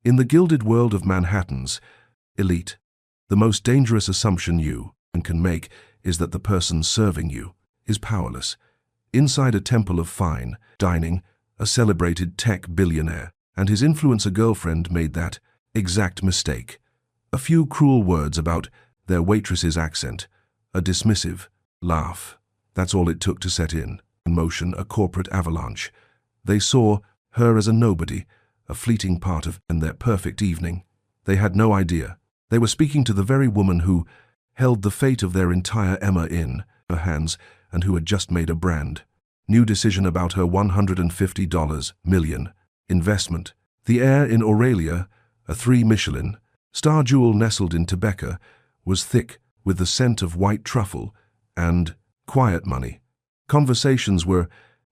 In the gilded world of Manhattan's elite, the most dangerous assumption you can make is that the person serving you is powerless. Inside a temple of fine dining, a celebrated tech billionaire and his influencer girlfriend made that exact mistake. A few cruel words about their waitress's accent, a dismissive laugh. That's all it took to set in motion a corporate avalanche. They saw her as a nobody, a fleeting part of their perfect evening. They had no idea. They were speaking to the very woman who held the fate of their entire Emma in her hands and who had just made a brand new decision about her $150 million investment. The air in Aurelia, a 3 Michelin star jewel nestled in Tebeka, was thick with the scent of white truffle and quiet money. Conversations were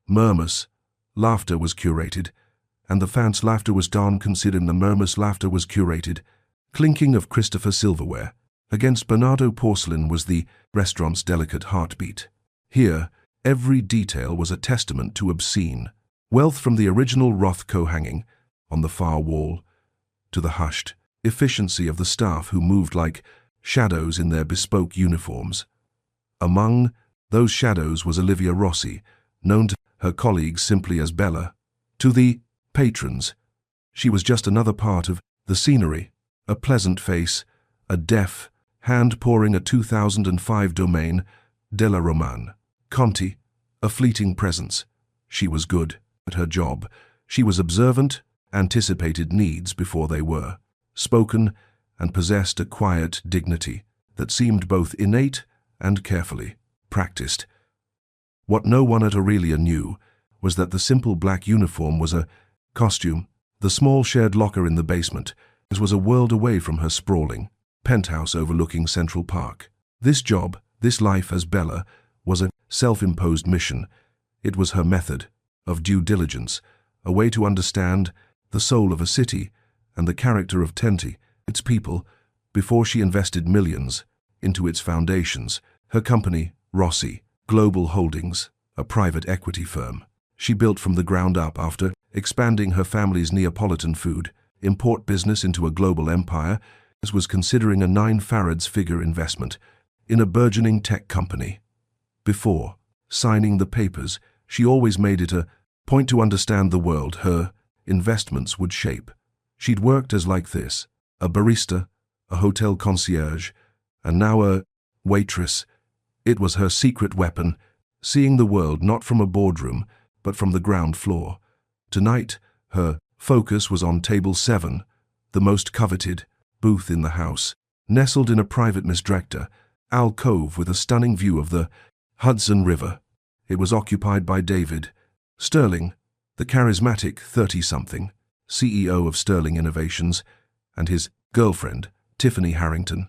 murmurs, laughter was curated, and the fans' laughter was done considering the murmurs' laughter was curated. Clinking of Christopher silverware against Bernardo porcelain was the restaurant's delicate heartbeat. Here, every detail was a testament to obscene wealth, from the original Rothko hanging on the far wall to the hushed efficiency of the staff who moved like shadows in their bespoke uniforms. Among those shadows was Olivia Rossi, known to her colleagues simply as Bella. To the patrons, she was just another part of the scenery, a pleasant face, a deft hand pouring a 2005 domain, Della Romane. Conti, a fleeting presence. She was good at her job. She was observant, anticipated needs before they were spoken, and possessed a quiet dignity that seemed both innate and carefully practiced. What no one at Aurelia knew was that the simple black uniform was a costume. The small shared locker in the basement was a world away from her sprawling penthouse overlooking Central Park. This job, this life as Bella, was a self-imposed mission. It was her method of due diligence, a way to understand the soul of a city and the character of Tenti, its people, before she invested millions into its foundations. Her company, Rossi Global Holdings, a private equity firm, she built from the ground up after expanding her family's Neapolitan food import business into a global empire, as was considering a 9 figure investment in a burgeoning tech company. Before signing the papers, she always made it a point to understand the world her investments would shape. She'd worked as like this, a barista, a hotel concierge, and now a waitress. It was her secret weapon, seeing the world not from a boardroom, but from the ground floor. Tonight, her focus was on Table 7, the most coveted booth in the house, nestled in a private misdirector alcove with a stunning view of the Hudson River. It was occupied by David Sterling, the charismatic 30-something CEO of Sterling Innovations, and his girlfriend, Tiffany Harrington.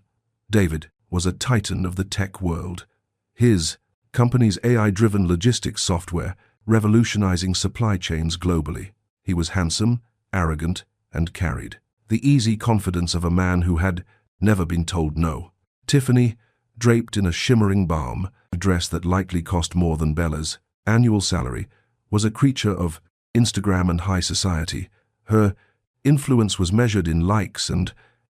David was a titan of the tech world. His company's AI-driven logistics software revolutionizing supply chains globally. He was handsome, arrogant, and carried the easy confidence of a man who had never been told no. Tiffany, draped in a shimmering balm, a dress that likely cost more than Bella's annual salary, was a creature of Instagram and high society. Her influence was measured in likes and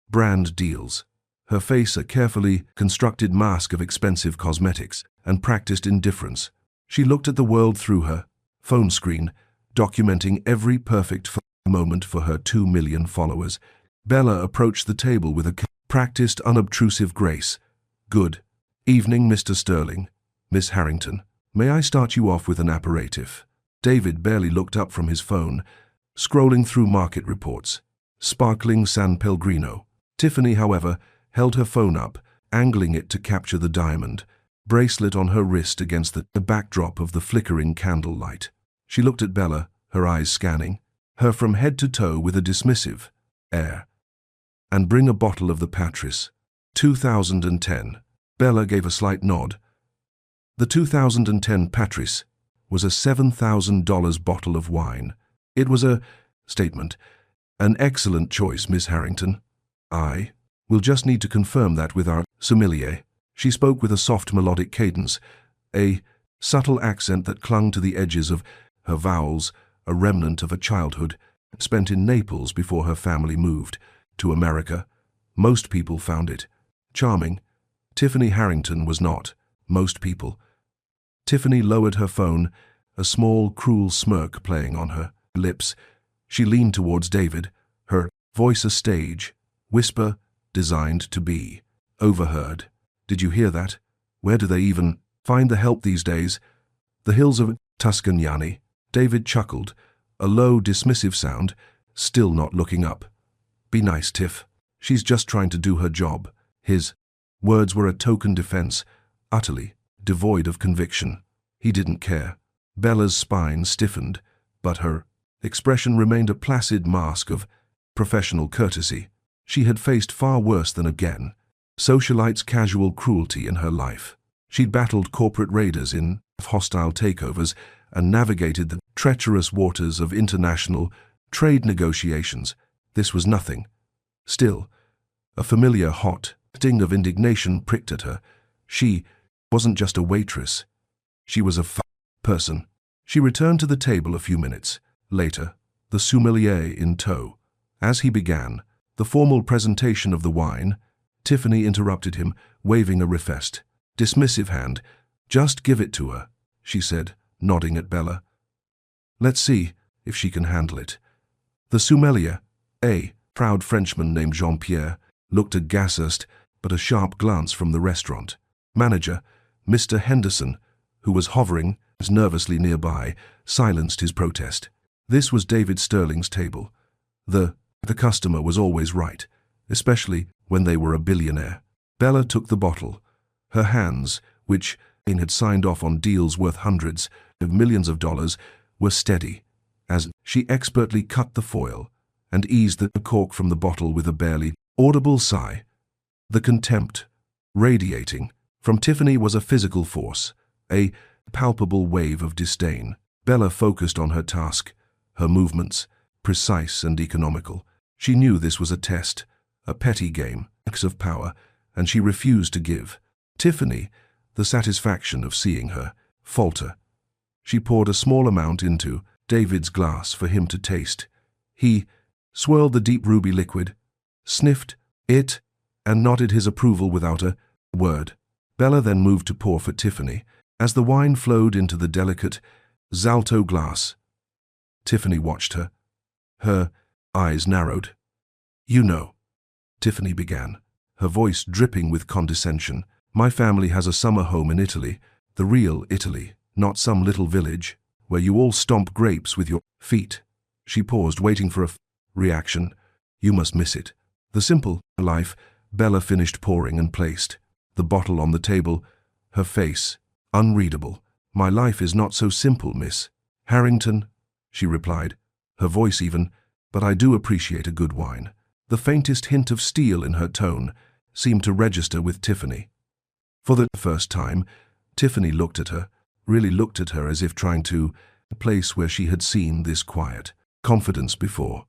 brand deals. Her face a carefully constructed mask of expensive cosmetics and practiced indifference. She looked at the world through her phone screen, documenting every perfect moment for her 2 million followers. Bella approached the table with a practiced, unobtrusive grace. "Good evening, Mr. Sterling. Miss Harrington. May I start you off with an aperitif?" David barely looked up from his phone, scrolling through market reports. Sparkling San Pellegrino. Tiffany, however, held her phone up, angling it to capture the diamond bracelet on her wrist against the backdrop of the flickering candlelight. She looked at Bella, her eyes scanning her from head to toe with a dismissive air. "And bring a bottle of the Patris. 2010. Bella gave a slight nod. The 2010 Patris was a $7,000 bottle of wine. It was a statement. "An excellent choice, Miss Harrington. We'll just need to confirm that with our sommelier." She spoke with a soft melodic cadence, a subtle accent that clung to the edges of her vowels, a remnant of a childhood spent in Naples before her family moved to America. Most people found it charming. Tiffany Harrington was not. Most people. Tiffany lowered her phone, a small, cruel smirk playing on her lips. She leaned towards David, her voice a stage, whisper designed to be overheard. Did you hear that? Where do they even find the help these days? The hills of Tuscany. David chuckled, a low, dismissive sound, still not looking up. Be nice, Tiff. She's just trying to do her job. His words were a token defense, utterly devoid of conviction. He didn't care. Bella's spine stiffened, but her expression remained a placid mask of professional courtesy. She had faced far worse than again socialites' casual cruelty in her life. She'd battled corporate raiders in hostile takeovers and navigated the treacherous waters of international trade negotiations. This was nothing. Still, a familiar hot sting of indignation pricked at her. She wasn't just a waitress. She was a person. She returned to the table a few minutes later, the sommelier in tow. As he began the formal presentation of the wine, Tiffany interrupted him, waving a refessed, dismissive hand. Just give it to her, she said, nodding at Bella. Let's see if she can handle it. The sommelier, a proud Frenchman named Jean-Pierre, looked aghast, but a sharp glance from the restaurant manager, Mr. Henderson, who was hovering nervously nearby, silenced his protest. This was David Sterling's table. The customer was always right, especially when they were a billionaire. Bella took the bottle. Her hands, which had signed off on deals worth hundreds of millions of dollars, were steady, as she expertly cut the foil and eased the cork from the bottle with a barely audible sigh. The contempt radiating from Tiffany was a physical force, a palpable wave of disdain. Bella focused on her task, her movements, precise and economical. She knew this was a test, a petty game, acts of power, and she refused to give Tiffany the satisfaction of seeing her falter. She poured a small amount into David's glass for him to taste. He swirled the deep ruby liquid, sniffed it, and nodded his approval without a word. Bella then moved to pour for Tiffany. As the wine flowed into the delicate Zalto glass, Tiffany watched her. Her eyes narrowed. You know, Tiffany began, her voice dripping with condescension. My family has a summer home in Italy, the real Italy, not some little village where you all stomp grapes with your feet. She paused, waiting for a reaction. You must miss it. The simple life. Bella finished pouring and placed the bottle on the table, her face unreadable. My life is not so simple, Miss Harrington, she replied, her voice even, but I do appreciate a good wine. The faintest hint of steel in her tone seemed to register with Tiffany. For the first time, Tiffany looked at her, really looked at her as if trying to place where she had seen this quiet confidence before.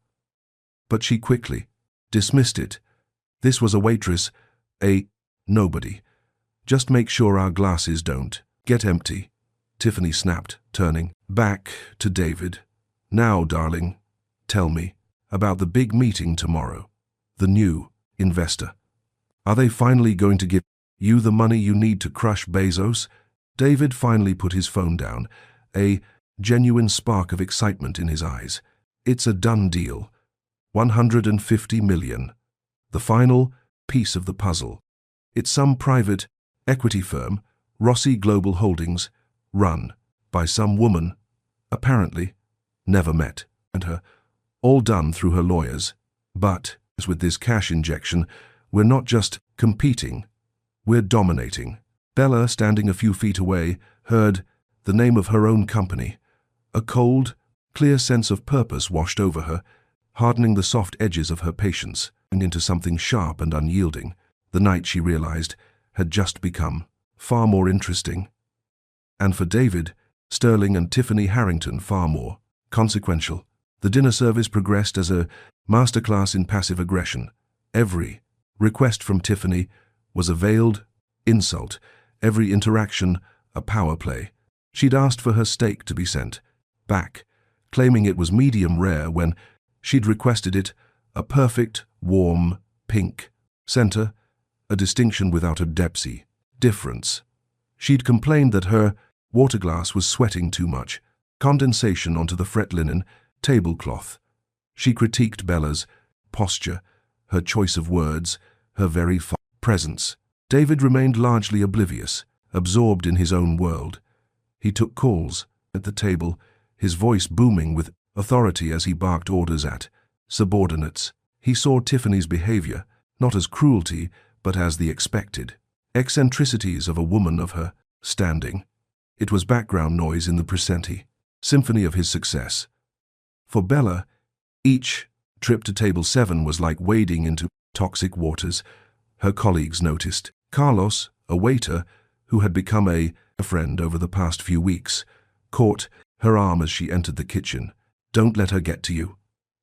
But she quickly dismissed it. This was a waitress, a nobody. Just make sure our glasses don't get empty, Tiffany snapped, turning back to David. Now, darling, tell me about the big meeting tomorrow. The new investor. Are they finally going to give you the money you need to crush Bezos? David finally put his phone down, a genuine spark of excitement in his eyes. It's a done deal. 150 million. The final piece of the puzzle. It's some private equity firm, Rossi Global Holdings, run by some woman, apparently never met, and her, all done through her lawyers. But, as with this cash injection, we're not just competing, we're dominating. Bella, standing a few feet away, heard the name of her own company. A cold, clear sense of purpose washed over her, hardening the soft edges of her patience into something sharp and unyielding. The night, she realized, had just become far more interesting. And for David, Sterling and Tiffany Harrington, far more consequential. The dinner service progressed as a masterclass in passive aggression. Every request from Tiffany was a veiled insult, every interaction a power play. She'd asked for her steak to be sent back, claiming it was medium rare when She'd requested it, a perfect, warm, pink. Center, a distinction without a depsy. Difference. She'd complained that her water glass was sweating too much, condensation onto the fret linen tablecloth. She critiqued Bella's posture, her choice of words, her very presence. David remained largely oblivious, absorbed in his own world. He took calls at the table, his voice booming with authority as he barked orders at subordinates. He saw Tiffany's behavior, not as cruelty, but as the expected eccentricities of a woman of her standing. It was background noise in the presenti symphony of his success. For Bella, each trip to table 7 was like wading into toxic waters. Her colleagues noticed. Carlos, a waiter, who had become a friend over the past few weeks, caught her arm as she entered the kitchen. "Don't let her get to you,"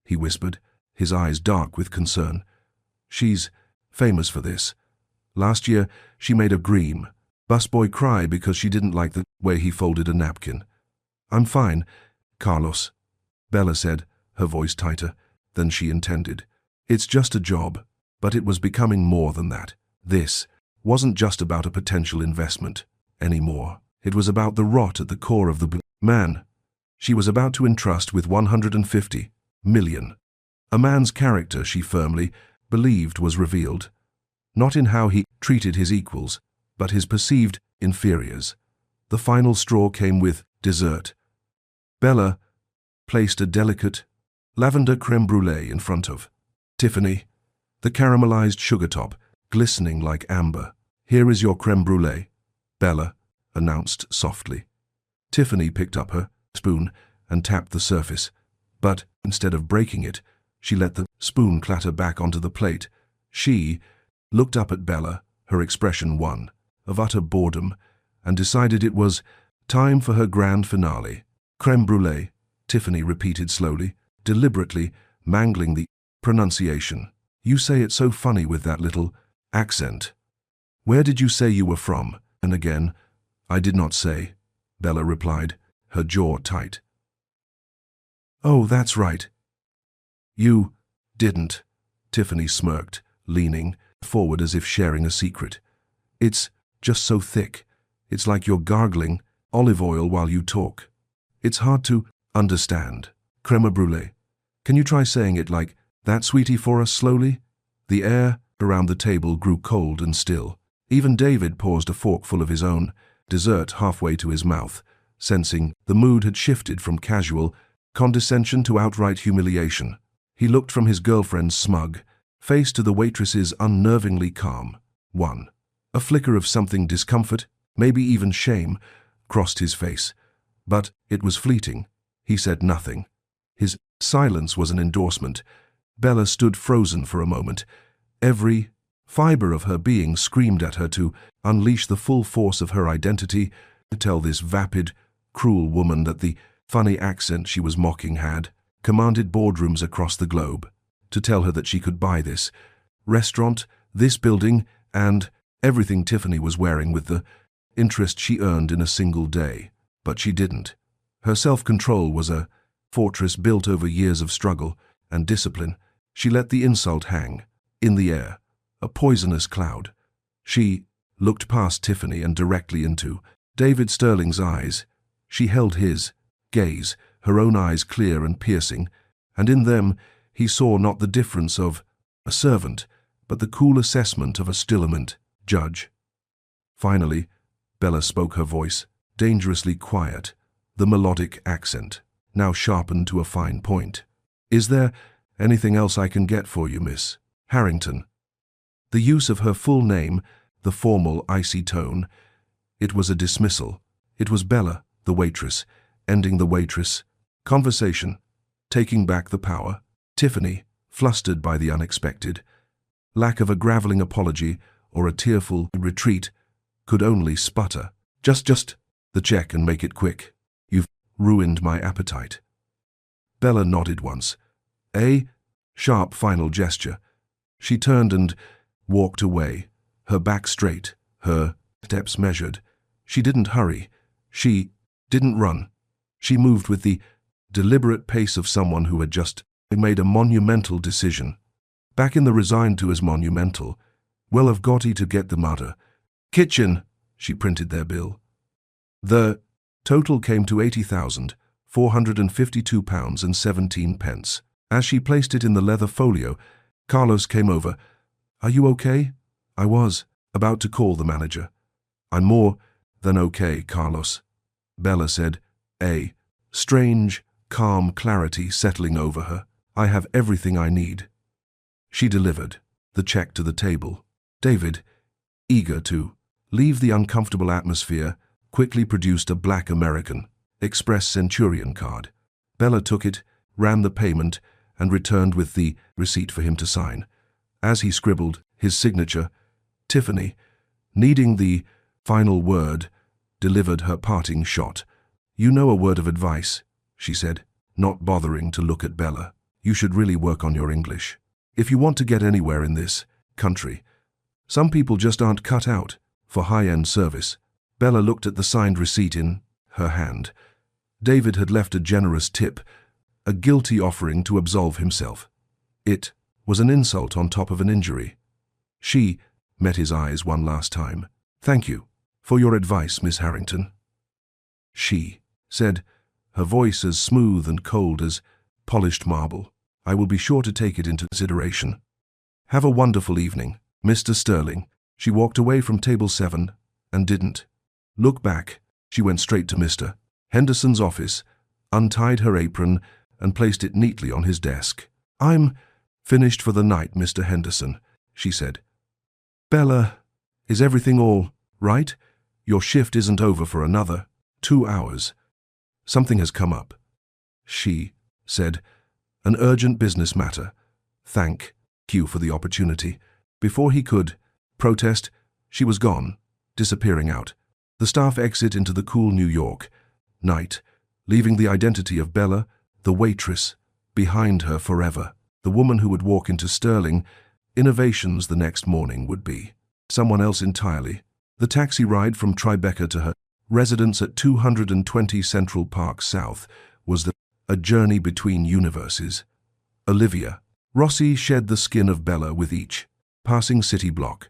he whispered, his eyes dark with concern. "She's famous for this. Last year, she made a Greem busboy cry because she didn't like the way he folded a napkin." "I'm fine, Carlos," Bella said, her voice tighter than she intended. "It's just a job." But it was becoming more than that. This wasn't just about a potential investment anymore. It was about the rot at the core of the man she was about to entrust with 150 million. A man's character, she firmly believed, was revealed, not in how he treated his equals, but his perceived inferiors. The final straw came with dessert. Bella placed a delicate lavender crème brûlée in front of Tiffany, the caramelized sugar top glistening like amber. "Here is your crème brûlée," Bella announced softly. Tiffany picked up her spoon and tapped the surface, but instead of breaking it, she let the spoon clatter back onto the plate. She looked up at Bella, her expression one of utter boredom, and decided it was time for her grand finale. "Crème brûlée," Tiffany repeated slowly, deliberately mangling the pronunciation. "You say it so funny with that little accent. Where did you say you were from?" And again, "I did not say," Bella replied, her jaw tight. "Oh, that's right. You didn't," Tiffany smirked, leaning forward as if sharing a secret. "It's just so thick. It's like you're gargling olive oil while you talk. It's hard to understand. Crème brûlée. Can you try saying it like that, sweetie, for us slowly?" The air around the table grew cold and still. Even David paused a forkful of his own dessert halfway to his mouth, sensing the mood had shifted from casual condescension to outright humiliation. He looked from his girlfriend's smug face to the waitress's unnervingly calm one. A flicker of something discomfort, maybe even shame, crossed his face. But it was fleeting. He said nothing. His silence was an endorsement. Bella stood frozen for a moment. Every fiber of her being screamed at her to unleash the full force of her identity, to tell this vapid, cruel woman that the funny accent she was mocking had commanded boardrooms across the globe, to tell her that she could buy this restaurant, this building, and everything Tiffany was wearing with the interest she earned in a single day. But she didn't. Her self-control was a fortress built over years of struggle and discipline. She let the insult hang in the air, a poisonous cloud. She looked past Tiffany and directly into David Sterling's eyes. She held his gaze, her own eyes clear and piercing, and in them he saw not the difference of a servant, but the cool assessment of a stillement judge. Finally, Bella spoke, her voice dangerously quiet, the melodic accent now sharpened to a fine point. "Is there anything else I can get for you, Miss Harrington?" The use of her full name, the formal, icy tone, it was a dismissal. It was Bella, the waitress, ending the waitress conversation, taking back the power. Tiffany, flustered by the unexpected lack of a graveling apology or a tearful retreat, could only sputter. Just the check and make it quick. You've ruined my appetite." Bella nodded once. A sharp final gesture. She turned and walked away, her back straight, her steps measured. She didn't hurry. She didn't run. She moved with the deliberate pace of someone who had just They made a monumental decision. Back in the resigned to as monumental. Well, I've got to get the matter. Kitchen, she printed their bill. The total came to £80,452.17. As she placed it in the leather folio, Carlos came over. Are you okay? I was about to call the manager. I'm more than okay, Carlos. Bella said, a strange, calm clarity settling over her. I have everything I need. She delivered the check to the table. David, eager to leave the uncomfortable atmosphere, quickly produced a black American Express Centurion card. Bella took it, ran the payment, and returned with the receipt for him to sign. As he scribbled his signature, Tiffany, needing the final word, delivered her parting shot. You know, a word of advice, she said, not bothering to look at Bella. You should really work on your English. If you want to get anywhere in this country, some people just aren't cut out for high-end service. Bella looked at the signed receipt in her hand. David had left a generous tip, a guilty offering to absolve himself. It was an insult on top of an injury. She met his eyes one last time. Thank you for your advice, Miss Harrington. She said, her voice as smooth and cold as polished marble. I will be sure to take it into consideration. Have a wonderful evening, Mr. Sterling. She walked away from table 7 and didn't look back. She went straight to Mr. Henderson's office, untied her apron, and placed it neatly on his desk. I'm finished for the night, Mr. Henderson, she said. Bella, is everything all right? Your shift isn't over for another 2 hours. Something has come up, she said. An urgent business matter. Thank you for the opportunity. Before he could protest, she was gone, disappearing out the staff exit into the cool New York night, leaving the identity of Bella, the waitress, behind her forever. The woman who would walk into Sterling Innovations the next morning would be someone else entirely. The taxi ride from Tribeca to her residence at 220 Central Park South was a journey between universes. Olivia Rossi shed the skin of Bella with each passing city block.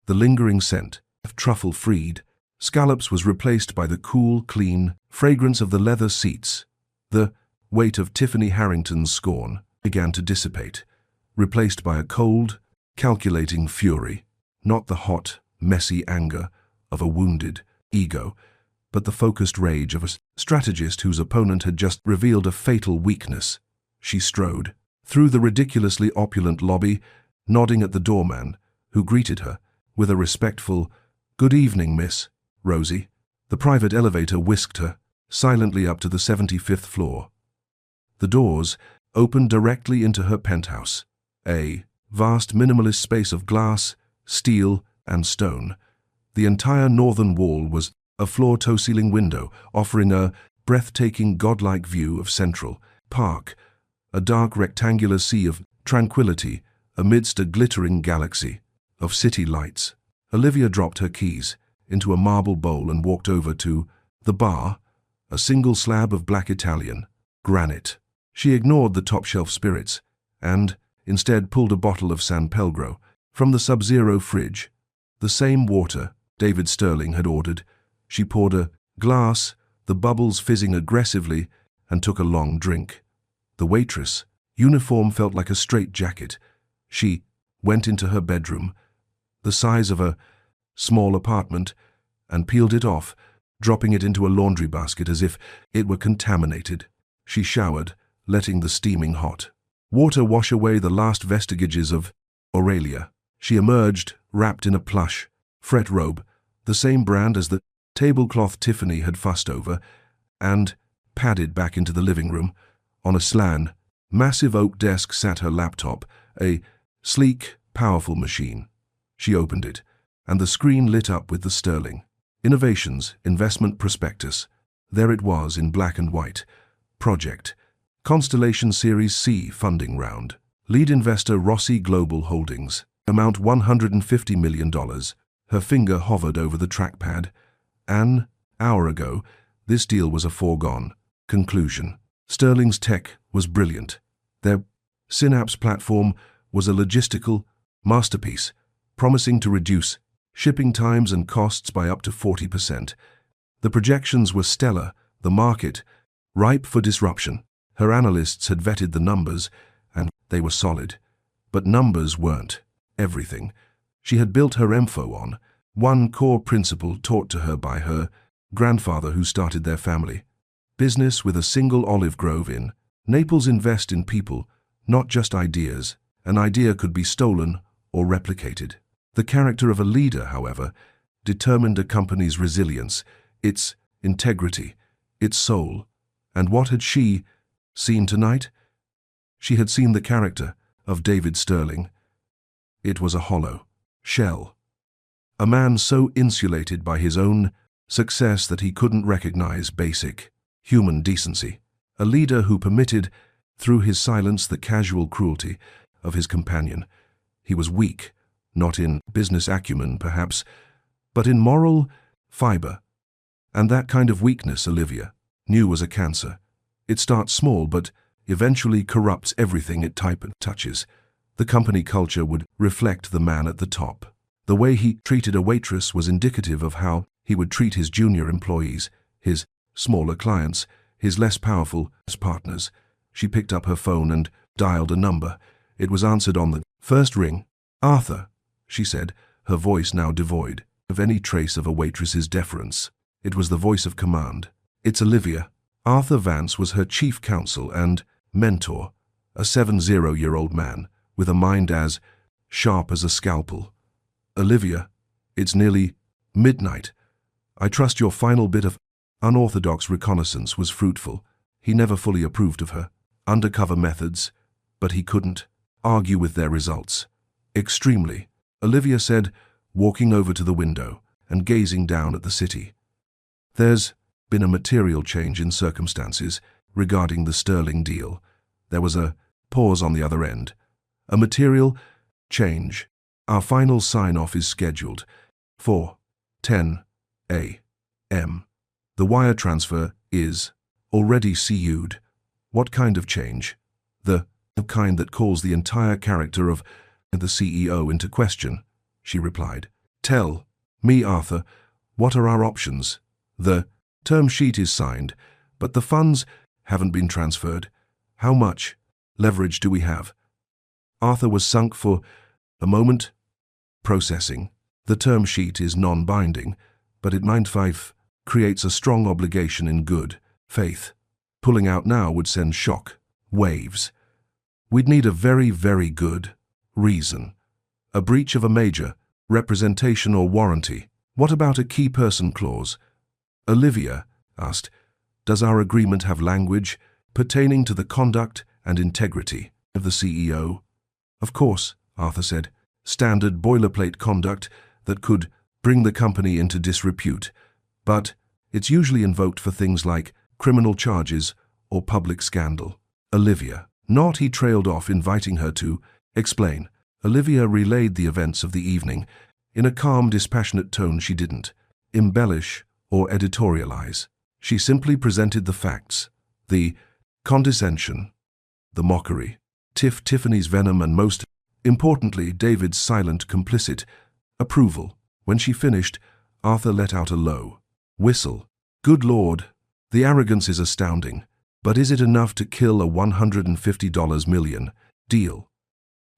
The lingering scent of truffle-fried scallops was replaced by the cool, clean fragrance of the leather seats. The weight of Tiffany Harrington's scorn began to dissipate, replaced by a cold, calculating fury, not the hot, messy anger of a wounded ego, but the focused rage of a strategist whose opponent had just revealed a fatal weakness. She strode through the ridiculously opulent lobby, nodding at the doorman, who greeted her with a respectful, "Good evening, Miss Rosie." The private elevator whisked her silently up to the 75th floor. The doors opened directly into her penthouse, a vast minimalist space of glass, steel, and stone. The entire northern wall was a floor-to-ceiling window offering a breathtaking godlike view of Central Park, a dark rectangular sea of tranquility amidst a glittering galaxy of city lights. Olivia dropped her keys into a marble bowl and walked over to the bar, a single slab of black Italian granite. She ignored the top-shelf spirits and instead pulled a bottle of San Pellegrino from the Sub-Zero fridge, the same water David Sterling had ordered. She poured a glass, the bubbles fizzing aggressively, and took a long drink. The waitress uniform felt like a straitjacket. She went into her bedroom, the size of a small apartment, and peeled it off, dropping it into a laundry basket as if it were contaminated. She showered, letting the steaming hot water wash away the last vestiges of Aurelia. She emerged, wrapped in a plush fret robe, the same brand as the tablecloth Tiffany had fussed over, and padded back into the living room. On a slan, massive oak desk sat her laptop, a sleek, powerful machine. She opened it, and the screen lit up with the Sterling Innovations investment prospectus. There it was in black and white. Project Constellation Series C funding round. Lead investor Rossi Global Holdings. Amount $150 million. Her finger hovered over the trackpad. An hour ago, this deal was a foregone conclusion. Sterling's tech was brilliant. Their Synapse platform was a logistical masterpiece, promising to reduce shipping times and costs by up to 40%. The projections were stellar, the market ripe for disruption. Her analysts had vetted the numbers, and they were solid. But numbers weren't everything. She had built her info on one core principle taught to her by her grandfather who started their family business with a single olive grove in Naples. Invest in people, not just ideas. An idea could be stolen or replicated. The character of a leader, however, determined a company's resilience, its integrity, its soul. And what had she seen tonight? She had seen the character of David Sterling. It was a hollow shell. A man so insulated by his own success that he couldn't recognize basic human decency. A leader who permitted, through his silence, the casual cruelty of his companion. He was weak, not in business acumen, perhaps, but in moral fiber. And that kind of weakness, Olivia knew, was a cancer. It starts small, but eventually corrupts everything it touches. The company culture would reflect the man at the top. The way he treated a waitress was indicative of how he would treat his junior employees, his smaller clients, his less powerful partners. She picked up her phone and dialed a number. It was answered on the first ring. "Arthur," she said, her voice now devoid of any trace of a waitress's deference. It was the voice of command. "It's Olivia." Arthur Vance was her chief counsel and mentor, a 70-year-old man with a mind as sharp as a scalpel. "Olivia, it's nearly midnight. I trust your final bit of unorthodox reconnaissance was fruitful." He never fully approved of her undercover methods, but he couldn't argue with their results. "Extremely," Olivia said, walking over to the window and gazing down at the city. "There's been a material change in circumstances regarding the Sterling deal." There was a pause on the other end. "A material change. Our final sign-off is scheduled for 10 a.m. The wire transfer is already CU'd." "What kind of change?" The kind that calls the entire character of the CEO into question," she replied. "Tell me, Arthur, what are our options?" "The term sheet is signed, but the funds haven't been transferred. How much leverage do we have?" Arthur was sunk for a moment. "Processing. The term sheet is non-binding, but it creates a strong obligation in good faith. Pulling out now would send shock waves. We'd need a very, very good reason. A breach of a major representation or warranty." "What about a key person clause?" Olivia asked. "Does our agreement have language pertaining to the conduct and integrity of the CEO?" "Of course," Arthur said. "Standard boilerplate conduct that could bring the company into disrepute. But it's usually invoked for things like criminal charges or public scandal." "Olivia." "Not," he trailed off, inviting her to explain. Olivia relayed the events of the evening. In a calm, dispassionate tone, she didn't embellish or editorialize. She simply presented the facts, the condescension, the mockery, Tiffany's venom, and most importantly, David's silent, complicit approval. When she finished, Arthur let out a low whistle. "Good Lord, the arrogance is astounding. But is it enough to kill a $150 million deal?"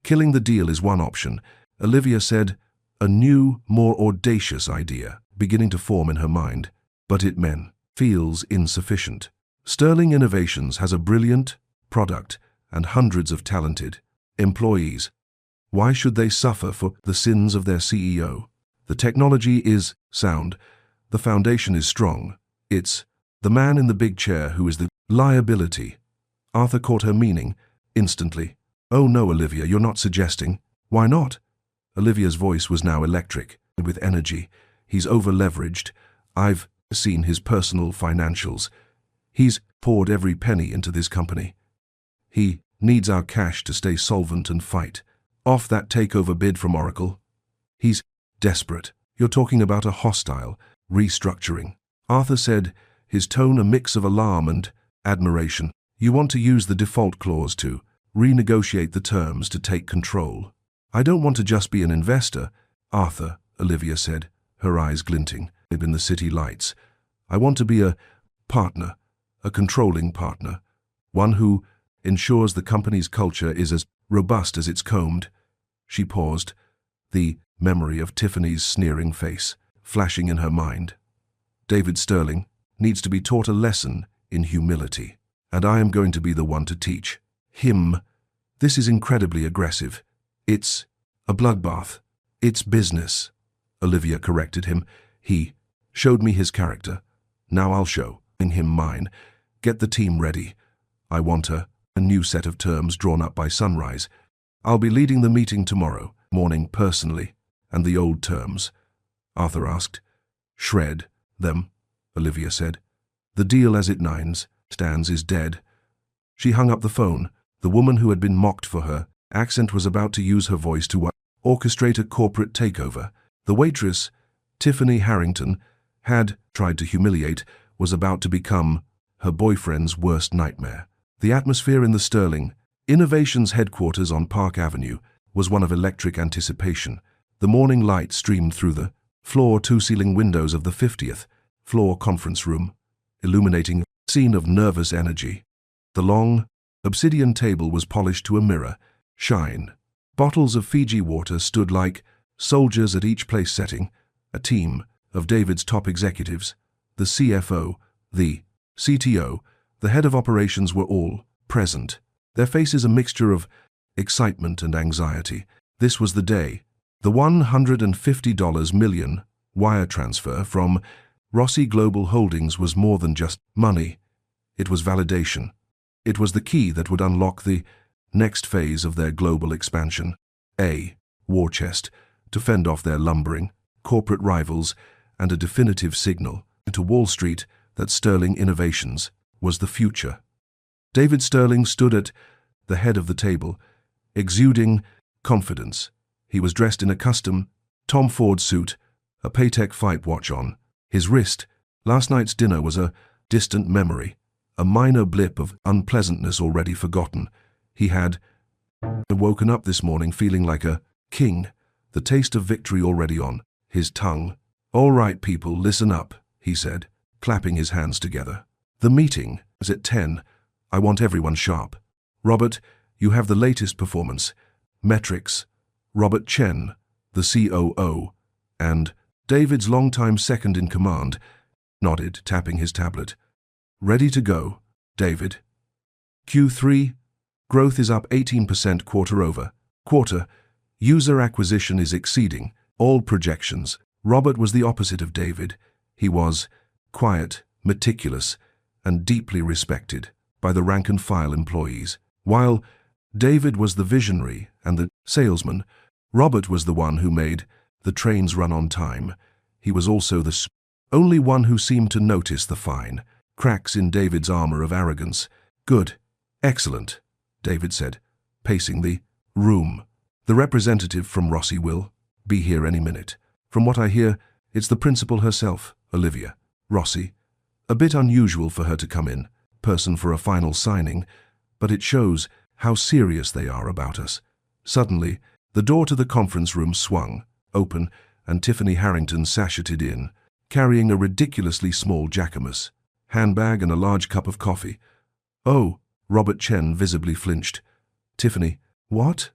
"Killing the deal is one option," Olivia said, a new, more audacious idea beginning to form in her mind. "But it feels insufficient. Sterling Innovations has a brilliant product and hundreds of talented employees. Why should they suffer for the sins of their CEO? The technology is sound. The foundation is strong. It's the man in the big chair who is the liability." Arthur caught her meaning instantly. "Oh no, Olivia, you're not suggesting." "Why not?" Olivia's voice was now electric, with energy. "He's over-leveraged. I've seen his personal financials. He's poured every penny into this company. He needs our cash to stay solvent and fight off that takeover bid from Oracle. He's desperate." "You're talking about a hostile restructuring," Arthur said, his tone a mix of alarm and admiration. "You want to use the default clause to renegotiate the terms to take control. I don't want to just be an investor, Arthur, Olivia said, her eyes glinting in the city lights. I want to be a partner, a controlling partner, one who ensures the company's culture is as robust as it's combed. She paused, the memory of Tiffany's sneering face flashing in her mind. David Sterling needs to be taught a lesson in humility, and I am going to be the one to teach him. This is incredibly aggressive. It's a bloodbath. It's business. Olivia corrected him. He showed me his character. Now I'll show him mine. Get the team ready. I want a new set of terms drawn up by sunrise. I'll be leading the meeting tomorrow morning personally. And the old terms? Arthur asked. Shred them, Olivia said. The deal as it stands is dead. She hung up the phone. The woman who had been mocked for her accent was about to use her voice to orchestrate a corporate takeover. The waitress, Tiffany Harrington, had tried to humiliate, was about to become her boyfriend's worst nightmare. The atmosphere in the Sterling Innovations headquarters on Park Avenue was one of electric anticipation. The morning light streamed through the floor-to-ceiling windows of the 50th floor conference room, illuminating a scene of nervous energy. The long, obsidian table was polished to a mirror shine. Bottles of Fiji water stood like soldiers at each place setting. A team of David's top executives, the CFO, the CTO, the head of operations were all present. Their faces a mixture of excitement and anxiety. This was the day. The $150 million wire transfer from Rossi Global Holdings was more than just money. It was validation. It was the key that would unlock the next phase of their global expansion. A war chest to fend off their lumbering corporate rivals, and a definitive signal to Wall Street that Sterling Innovations was the future. David Sterling stood at the head of the table, exuding confidence. He was dressed in a custom Tom Ford suit, a Patek Philippe watch on his wrist. Last night's dinner was a distant memory, a minor blip of unpleasantness already forgotten. He had woken up this morning feeling like a king, the taste of victory already on his tongue. All right, people, listen up, he said, clapping his hands together. The meeting is at 10. I want everyone sharp. Robert, you have the latest performance metrics. Robert Chen, the COO, and David's longtime second in command, nodded, tapping his tablet. Ready to go, David. Q3, growth is up 18% quarter-over-quarter. User acquisition is exceeding all projections. Robert was the opposite of David. He was quiet, meticulous, and deeply respected by the rank-and-file employees. While David was the visionary and the salesman, Robert was the one who made the trains run on time. He was also the only one who seemed to notice the fine cracks in David's armor of arrogance. Good. Excellent, David said, pacing the room. The representative from Rossi will be here any minute. From what I hear, it's the principal herself, Olivia. Rossi. A bit unusual for her to come in person for a final signing, but it shows how serious they are about us. Suddenly, the door to the conference room swung open, and Tiffany Harrington sasheted in, carrying a ridiculously small jackamus handbag and a large cup of coffee. Oh, Robert Chen visibly flinched. Tiffany, what?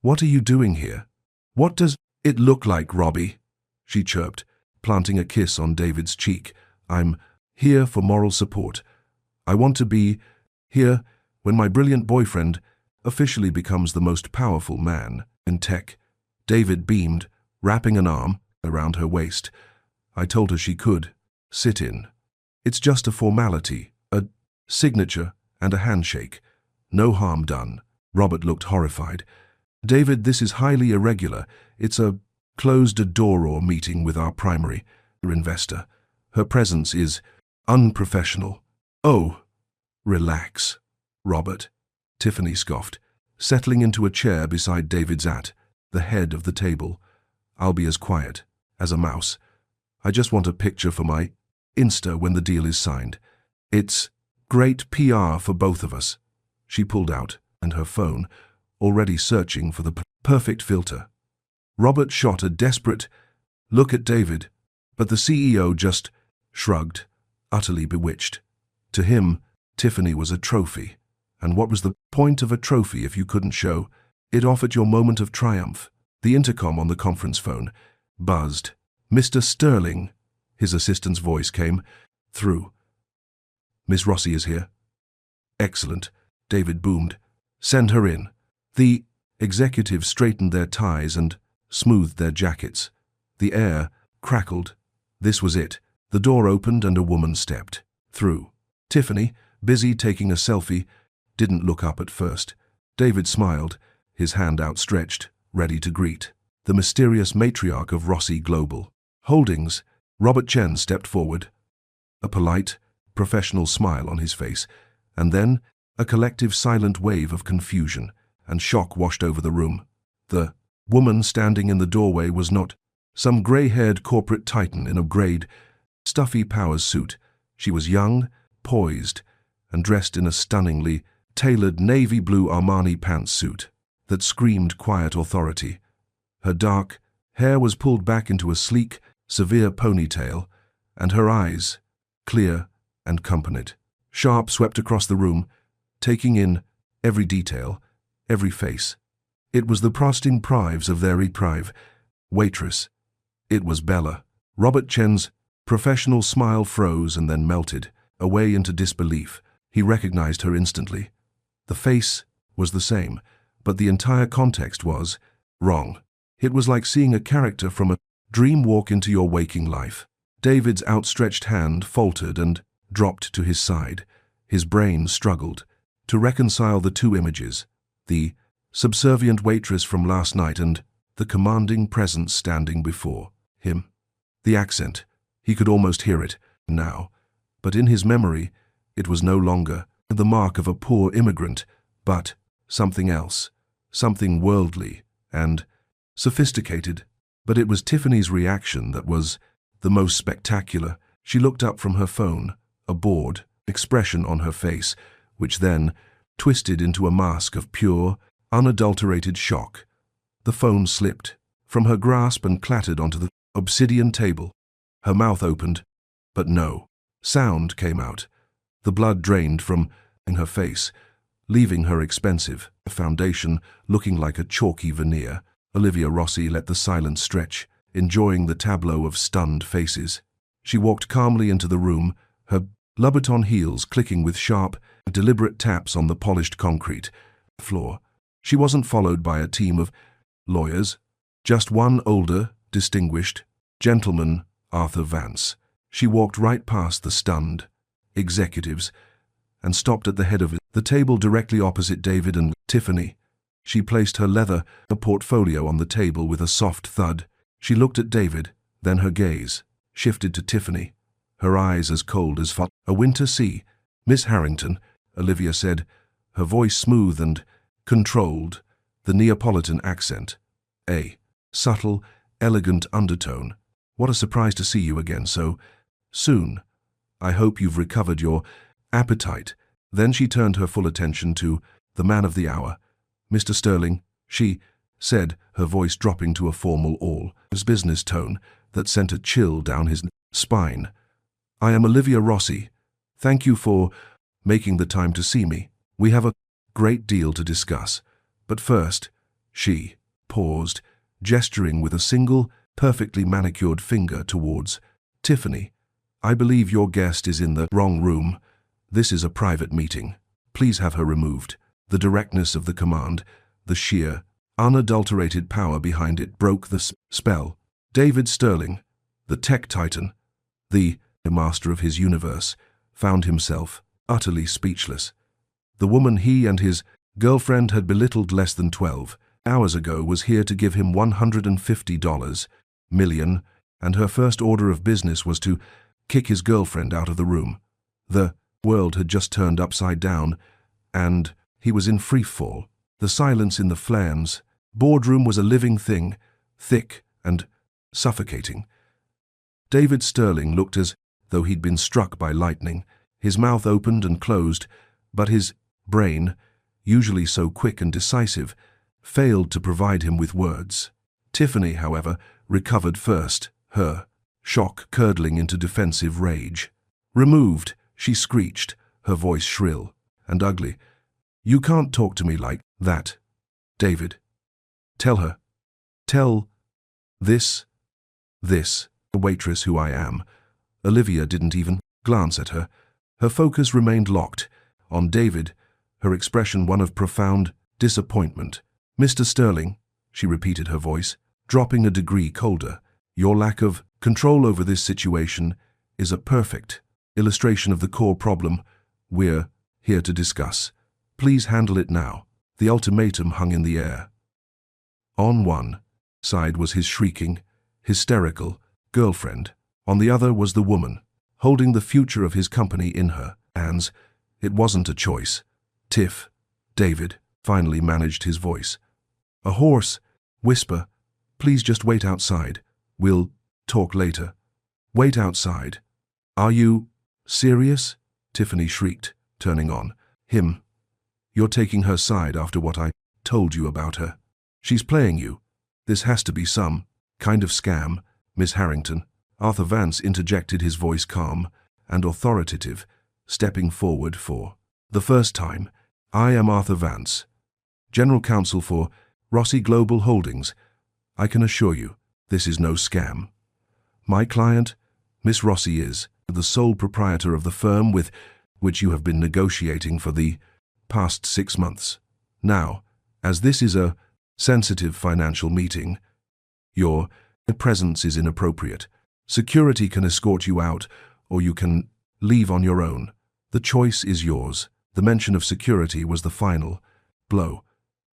What are you doing here? What does it look like, Robbie? She chirped, planting a kiss on David's cheek. I'm here for moral support. I want to be here when my brilliant boyfriend officially becomes the most powerful man in tech. David beamed, wrapping an arm around her waist. I told her she could sit in. It's just a formality, a signature and a handshake. No harm done. Robert looked horrified. David, this is highly irregular. It's a closed-door meeting with our primary investor. Her presence is unprofessional. Oh, relax, Robert, Tiffany scoffed, settling into a chair beside David's at the head of the table. I'll be as quiet as a mouse. I just want a picture for my Insta when the deal is signed. It's great PR for both of us. She pulled out and her phone, already searching for the perfect filter. Robert shot a desperate look at David, but the CEO just shrugged, utterly bewitched. To him, Tiffany was a trophy. And what was the point of a trophy if you couldn't show it off at your moment of triumph? The intercom on the conference phone buzzed. "Mr. Sterling," his assistant's voice came through. "Miss Rossi is here." "Excellent," David boomed. "Send her in." The executives straightened their ties and smoothed their jackets. The air crackled. This was it. The door opened and a woman stepped through. Tiffany, busy taking a selfie, didn't look up at first. David smiled, his hand outstretched, ready to greet. The mysterious matriarch of Rossi Global Holdings, Robert Chen, stepped forward. A polite, professional smile on his face, and then a collective silent wave of confusion and shock washed over the room. The woman standing in the doorway was not some gray-haired corporate titan in a grayed, stuffy powers suit. She was young, poised, and dressed in a stunningly tailored navy blue Armani pantsuit that screamed quiet authority. Her dark hair was pulled back into a sleek, severe ponytail, and her eyes, clear and compassionate, sharp, swept across the room, taking in every detail, every face. It was the frosting prives of their reprieve. Waitress. It was Bella. Robert Chen's professional smile froze and then melted, away into disbelief. He recognized her instantly. The face was the same, but the entire context was wrong. It was like seeing a character from a dream walk into your waking life. David's outstretched hand faltered and dropped to his side. His brain struggled to reconcile the two images, the subservient waitress from last night and the commanding presence standing before him. The accent, he could almost hear it now, but in his memory, it was no longer the mark of a poor immigrant, but something else, something worldly and sophisticated. But it was Tiffany's reaction that was the most spectacular. She looked up from her phone, a bored expression on her face, which then twisted into a mask of pure, unadulterated shock. The phone slipped from her grasp and clattered onto the obsidian table. Her mouth opened, but no sound came out. The blood drained from her face, leaving her expensive foundation looking like a chalky veneer. Olivia Rossi let the silence stretch, enjoying the tableau of stunned faces. She walked calmly into the room, her Louboutin heels clicking with sharp, deliberate taps on the polished concrete floor. She wasn't followed by a team of lawyers, just one older, distinguished gentleman, Arthur Vance. She walked right past the stunned executives and stopped at the head of the table directly opposite David and Tiffany. She placed her leather portfolio on the table with a soft thud. She looked at David, then her gaze shifted to Tiffany, her eyes as cold as a winter sea. "Miss Harrington," Olivia said, her voice smooth and controlled, the Neapolitan accent, a subtle, elegant undertone. "What a surprise to see you again so soon. I hope you've recovered your appetite." Then she turned her full attention to the man of the hour. "Mr. Sterling," she said, her voice dropping to a formal all-business tone that sent a chill down his spine. "I am Olivia Rossi. Thank you for making the time to see me. We have a great deal to discuss. But first," she paused, gesturing with a single, perfectly manicured finger towards Tiffany. "I believe your guest is in the wrong room. This is a private meeting. Please have her removed." The directness of the command, the sheer, unadulterated power behind it broke the spell. David Sterling, the tech titan, the master of his universe, found himself utterly speechless. The woman he and his girlfriend had belittled less than 12 hours ago was here to give him $150 million, and her first order of business was to kick his girlfriend out of the room. The world had just turned upside down, and he was in free fall. The silence in the Flan's boardroom was a living thing, thick and suffocating. David Sterling looked as though he'd been struck by lightning. His mouth opened and closed, but his brain usually so quick and decisive, failed to provide him with words. Tiffany, however, recovered first, her shock curdling into defensive rage. "Removed," she screeched, her voice shrill and ugly. "You can't talk to me like that, David. Tell her. Tell this, the waitress who I am." Olivia didn't even glance at her. Her focus remained locked on David, her expression one of profound disappointment. "Mr. Sterling," she repeated, her voice dropping a degree colder, "your lack of control over this situation is a perfect illustration of the core problem we're here to discuss. Please handle it now." The ultimatum hung in the air. On one side was his shrieking, hysterical girlfriend. On the other was the woman, holding the future of his company in her hands. It wasn't a choice. "Tiff," David finally managed his voice. A hoarse whisper. "Please just wait outside. We'll talk later." "Wait outside? Are you serious?" Tiffany shrieked, turning on him. "You're taking her side after what I told you about her. She's playing you. This has to be some kind of scam, Miss Harrington." Arthur Vance interjected, his voice calm and authoritative, stepping forward for the first time. "I am Arthur Vance, General Counsel for Rossi Global Holdings. I can assure you, this is no scam. My client, Miss Rossi, is the sole proprietor of the firm with which you have been negotiating for the past 6 months. Now, as this is a sensitive financial meeting, your presence is inappropriate. Security can escort you out, or you can leave on your own. The choice is yours." The mention of security was the final blow.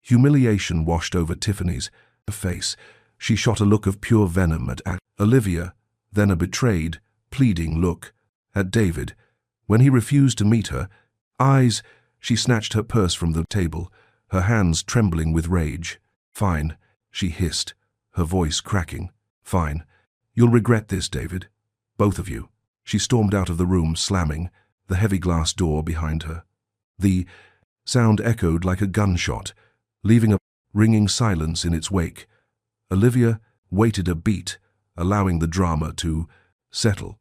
Humiliation washed over Tiffany's face. She shot a look of pure venom at Olivia, then a betrayed, pleading look at David. When he refused to meet her eyes, she snatched her purse from the table, her hands trembling with rage. "Fine," she hissed, her voice cracking. "Fine. You'll regret this, David. Both of you." She stormed out of the room, slamming the heavy glass door behind her. The sound echoed like a gunshot, leaving a ringing silence in its wake. Olivia waited a beat, allowing the drama to settle.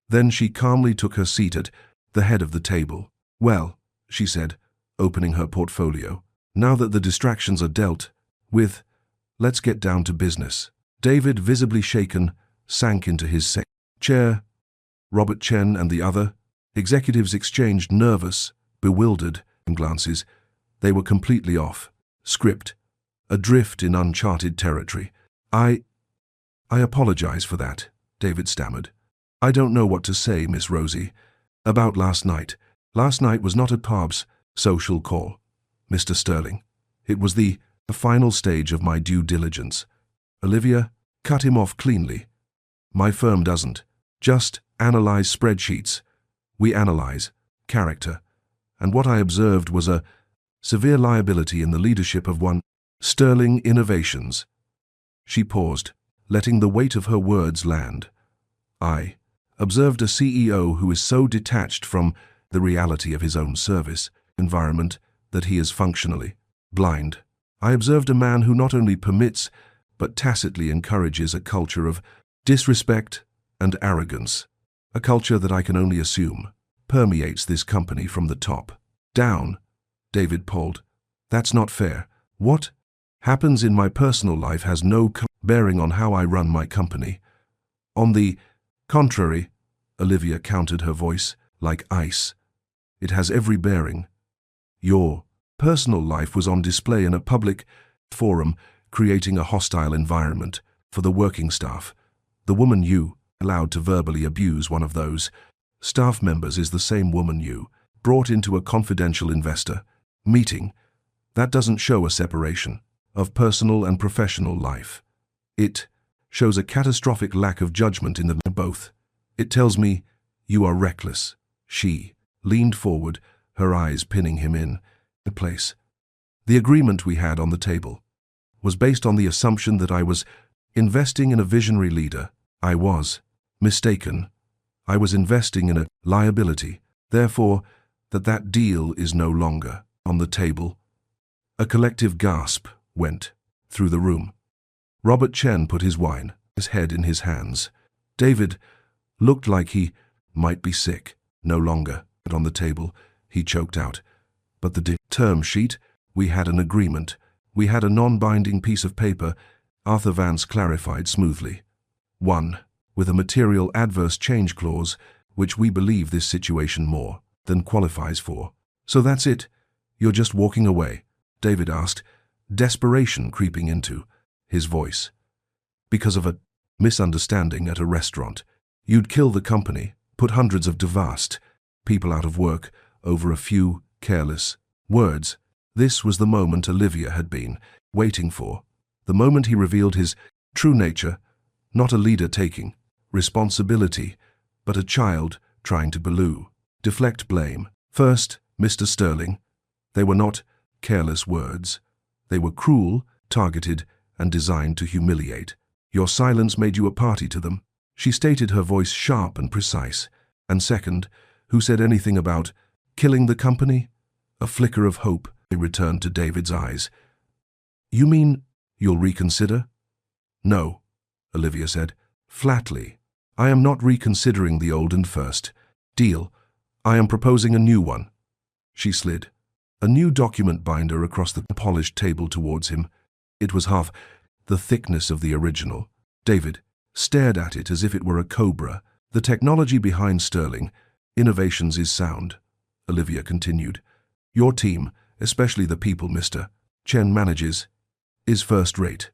Then she calmly took her seat at the head of the table. "Well," she said, opening her portfolio, "now that the distractions are dealt with, let's get down to business." David, visibly shaken, sank into his chair. Robert Chen and the other executives exchanged nervous, bewildered glances. They were completely off script, adrift in uncharted territory. I apologize for that," David stammered. "I don't know what to say, Miss Rosie. About last night. Last night was not a pub's social call, Mr. Sterling. It was the final stage of my due diligence." Olivia cut him off cleanly. "My firm doesn't just analyze spreadsheets. We analyze character. And what I observed was a severe liability in the leadership of one Sterling Innovations." She paused, letting the weight of her words land. "I observed a CEO who is so detached from the reality of his own service environment that he is functionally blind. I observed a man who not only permits but tacitly encourages a culture of disrespect and arrogance, a culture that I can only assume permeates this company from the top down." David polled. "That's not fair. What happens in my personal life has no bearing on how I run my company." "On the contrary," Olivia countered, her voice like ice, "it has every bearing. Your personal life was on display in a public forum, creating a hostile environment for the working staff. The woman you allowed to verbally abuse one of those staff members is the same woman you brought into a confidential investor meeting. That doesn't show a separation of personal and professional life. It shows a catastrophic lack of judgment in them both. It tells me you are reckless." She leaned forward, her eyes pinning him in place. "The agreement we had on the table was based on the assumption that I was investing in a visionary leader. I was mistaken. I was investing in a liability. Therefore, that deal is no longer on the table." A collective gasp went through the room. Robert Chen put his head in his hands. David looked like he might be sick. No longer. On the table, he choked out. But the term sheet, we had an agreement. We had a non-binding piece of paper, Arthur Vance clarified smoothly. One, with a material adverse change clause, which we believe this situation more than qualifies for. So that's it? You're just walking away? David asked, desperation creeping into his voice. Because of a misunderstanding at a restaurant. You'd kill the company, put hundreds of devast people out of work over a few careless words. This was the moment Olivia had been waiting for. The moment he revealed his true nature, not a leader taking responsibility, but a child trying to deflect blame. First, Mr. Sterling, they were not careless words. They were cruel, targeted, and designed to humiliate. Your silence made you a party to them. She stated, her voice sharp and precise. And second, who said anything about killing the company? A flicker of hope returned to David's eyes. You mean you'll reconsider? No, Olivia said, flatly. I am not reconsidering the old and first deal. I am proposing a new one. She slid a new document binder across the polished table towards him. It was half the thickness of the original. David stared at it as if it were a cobra. The technology behind Sterling Innovations is sound, Olivia continued. Your team, especially the people Mr. Chen manages, is first-rate.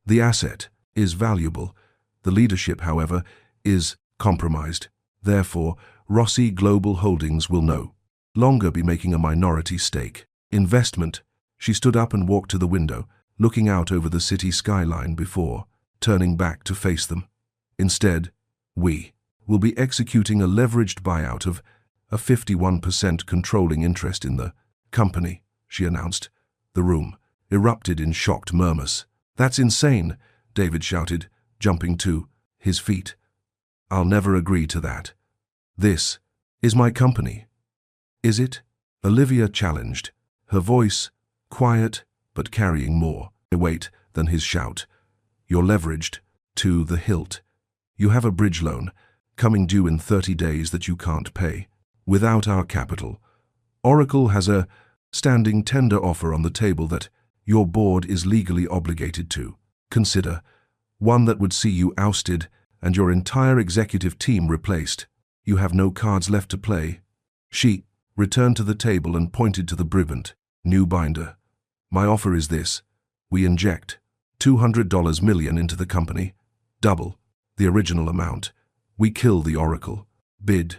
The asset is valuable. The leadership, however, is compromised. Therefore, Rossi Global Holdings will no longer be making a minority stake investment. She stood up and walked to the window, looking out over the city skyline before turning back to face them. Instead, we will be executing a leveraged buyout of a 51% controlling interest in the company, she announced. The room erupted in shocked murmurs. That's insane, David shouted, jumping to his feet. I'll never agree to that. This is my company. Is it? Olivia challenged, her voice quiet but carrying more weight than his shout. You're leveraged to the hilt. You have a bridge loan coming due in 30 days that you can't pay. Without our capital, Oracle has a standing tender offer on the table that your board is legally obligated to consider, one that would see you ousted and your entire executive team replaced. You have no cards left to play. She returned to the table and pointed to the brilliant new binder. My offer is this. We inject $200 million into the company, double the original amount. We kill the Oracle bid.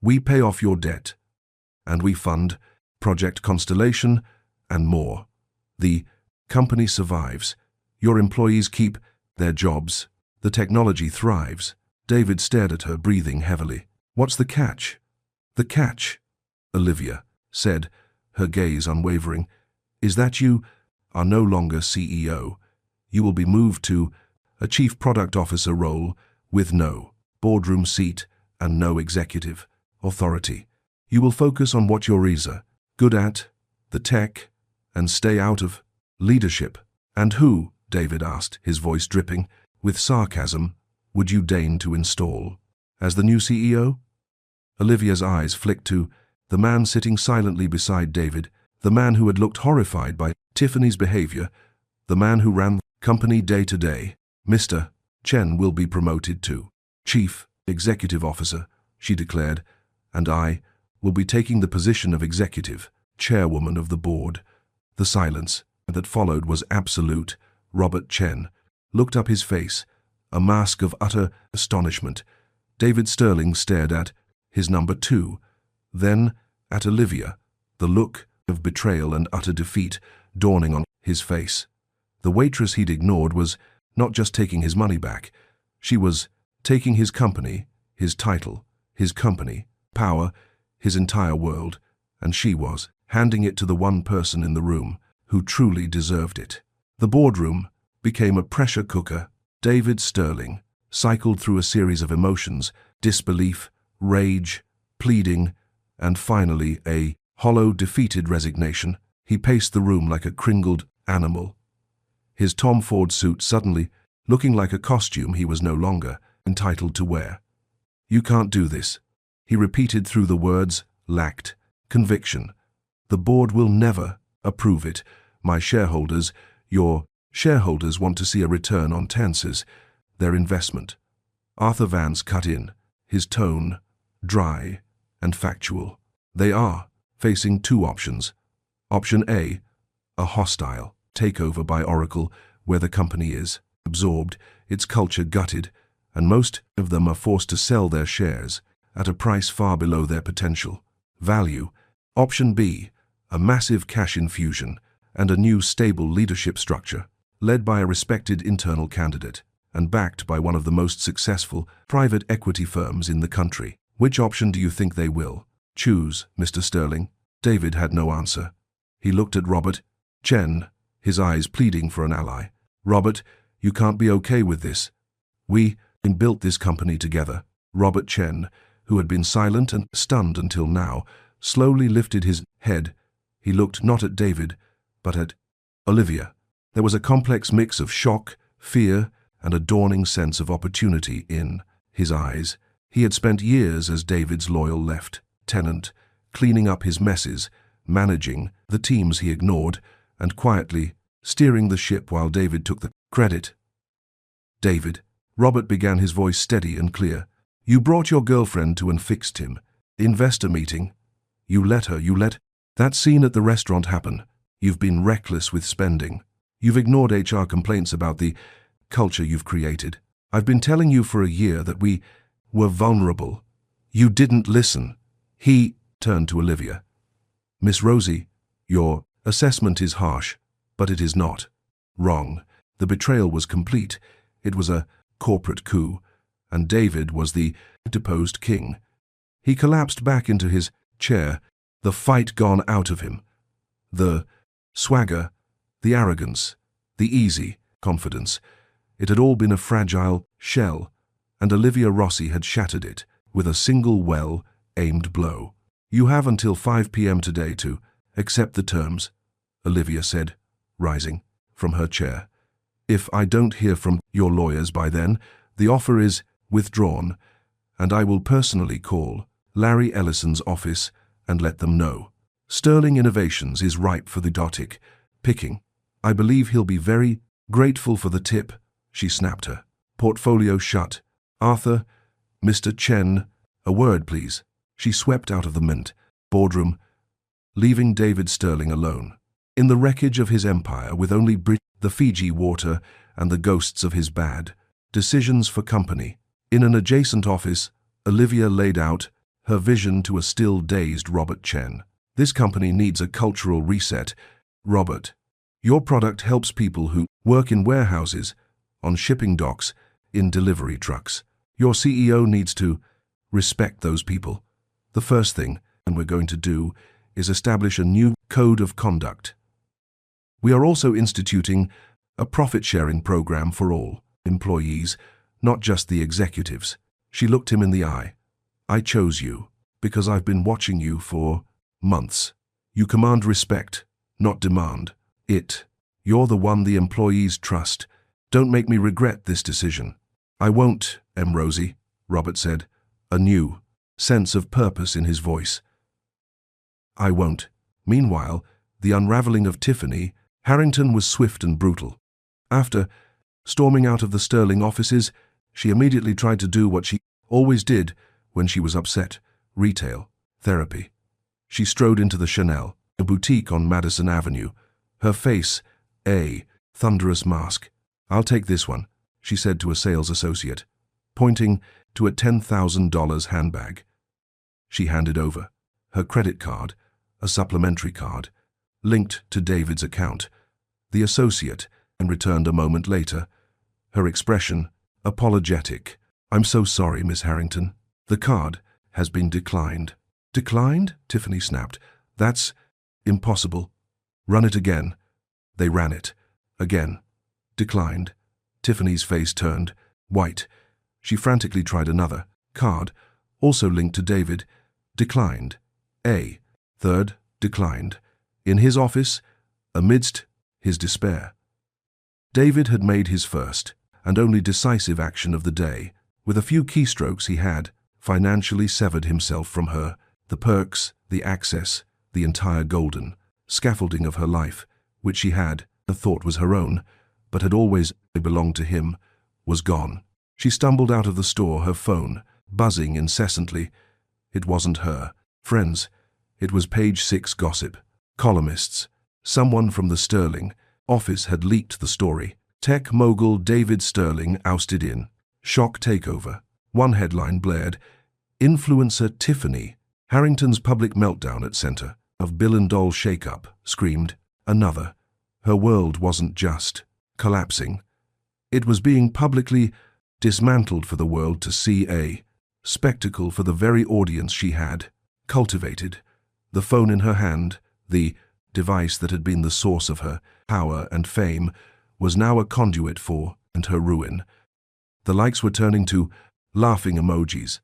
We pay off your debt, and we fund Project Constellation and more. The company survives. Your employees keep their jobs. The technology thrives. David stared at her, breathing heavily. What's the catch? The catch, Olivia said, her gaze unwavering, is that you are no longer CEO. You will be moved to a chief product officer role with no boardroom seat and no executive authority. You will focus on what you're good at, the tech, and stay out of leadership. And who, David asked, his voice dripping with sarcasm, would you deign to install as the new CEO? Olivia's eyes flicked to the man sitting silently beside David, the man who had looked horrified by Tiffany's behavior, the man who ran the company day to day. Mr. Chen will be promoted to Chief Executive Officer, she declared, and I will be taking the position of Executive Chairwoman of the board. The silence that followed was absolute. Robert Chen looked up, his face a mask of utter astonishment. David Sterling stared at his number two, then at Olivia, the look of betrayal and utter defeat dawning on his face. The waitress he'd ignored was not just taking his money back. She was taking his company, his title, his company, power, his entire world, and she was handing it to the one person in the room who truly deserved it. The boardroom became a pressure cooker. David Sterling cycled through a series of emotions: disbelief, rage, pleading, and finally a hollow, defeated resignation. He paced the room like a crinkled animal, his Tom Ford suit suddenly looking like a costume he was no longer entitled to wear. "You can't do this," he repeated through the words lacked conviction. "The board will never approve it. My shareholders, your shareholders want to see a return on Tenses, their investment." Arthur Vance cut in, his tone dry and factual. "They are facing two options. Option A, a hostile takeover by Oracle where the company is absorbed, its culture gutted, and most of them are forced to sell their shares at a price far below their potential value. Option B, a massive cash infusion and a new stable leadership structure, led by a respected internal candidate and backed by one of the most successful private equity firms in the country. Which option do you think they will choose, Mr. Sterling?" David had no answer. He looked at Robert Chen, his eyes pleading for an ally. "Robert, you can't be okay with this. We built this company together." Robert Chen, who had been silent and stunned until now, slowly lifted his head. He looked not at David, but at Olivia. There was a complex mix of shock, fear, and a dawning sense of opportunity in his eyes. He had spent years as David's loyal lieutenant, cleaning up his messes, managing the teams he ignored, and quietly steering the ship while David took the credit. "David," Robert began, his voice steady and clear, "you brought your girlfriend to and fixed him. Investor meeting. You let that scene at the restaurant happen. You've been reckless with spending. You've ignored HR complaints about the culture you've created. I've been telling you for a year that we were vulnerable. You didn't listen." He turned to Olivia. "Miss Rosie, your assessment is harsh, but it is not wrong. The betrayal was complete. It was a corporate coup, and David was the deposed king." He collapsed back into his chair, the fight gone out of him. The swagger, the arrogance, the easy confidence. It had all been a fragile shell, and Olivia Rossi had shattered it with a single well-aimed blow. "You have until 5 p.m. today to accept the terms," Olivia said, rising from her chair. "If I don't hear from your lawyers by then, the offer is withdrawn, and I will personally call Larry Ellison's office and let them know. Sterling Innovations is ripe for the dotic picking. I believe he'll be very grateful for the tip." She snapped her portfolio shut. "Arthur, Mr. Chen, a word, please." She swept out of the mint boardroom, leaving David Sterling alone. In the wreckage of his empire, with only the Fiji water and the ghosts of his bad decisions for company. In an adjacent office, Olivia laid out her vision to a still dazed Robert Chen. "This company needs a cultural reset. Robert, your product helps people who work in warehouses, on shipping docks, in delivery trucks. Your CEO needs to respect those people. The first thing, and we're going to do, is establish a new code of conduct. We are also instituting a profit-sharing program for all employees, not just the executives." She looked him in the eye. "I chose you because I've been watching you for months. You command respect, not demand it. You're the one the employees trust. Don't make me regret this decision." "I won't, Rosie," Robert said, a new sense of purpose in his voice. "I won't." Meanwhile, the unraveling of Tiffany Harrington was swift and brutal. After storming out of the Sterling offices, she immediately tried to do what she always did when she was upset: retail, therapy. She strode into the Chanel, a boutique on Madison Avenue, her face a thunderous mask. "I'll take this one," she said to a sales associate, pointing to a $10,000 handbag. She handed over her credit card, a supplementary card, linked to David's account. The associate and returned a moment later, her expression apologetic. "I'm so sorry, Miss Harrington. The card has been declined." "Declined?" Tiffany snapped. "That's impossible. Run it again." They ran it. Again. Declined. Tiffany's face turned white. She frantically tried another card, also linked to David. Declined. Third, declined. In his office, amidst his despair, David had made his first and only decisive action of the day. With a few keystrokes he had financially severed himself from her, the perks, the access, the entire golden scaffolding of her life, which she had thought was her own, but had always belonged to him, was gone. She stumbled out of the store, her phone buzzing incessantly. It wasn't her friends. It was Page 6 gossip. Columnists. Someone from the Sterling office had leaked the story. Tech mogul David Sterling ousted in shock takeover. One headline blared, "Influencer Tiffany Harrington's public meltdown at center of Billionaire shakeup," screamed another. Her world wasn't just collapsing. It was being publicly dismantled for the world to see, a spectacle for the very audience she had cultivated. The phone in her hand, the device that had been the source of her power and fame, was now a conduit for and her ruin. The likes were turning to laughing emojis.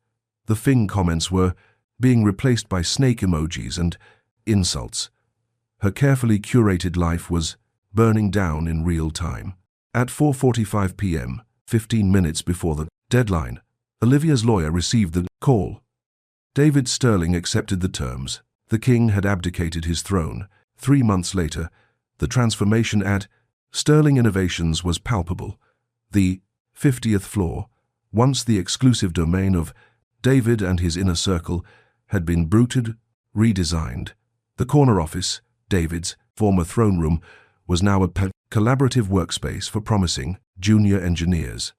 The Fing comments were being replaced by snake emojis and insults. Her carefully curated life was burning down in real time. At 4:45 p.m., 15 minutes before the deadline, Olivia's lawyer received the call. David Sterling accepted the terms. The king had abdicated his throne. 3 months later, the transformation at Sterling Innovations was palpable. The 50th floor, once the exclusive domain of David and his inner circle, had been bruited, redesigned. The corner office, David's former throne room, was now a collaborative workspace for promising junior engineers.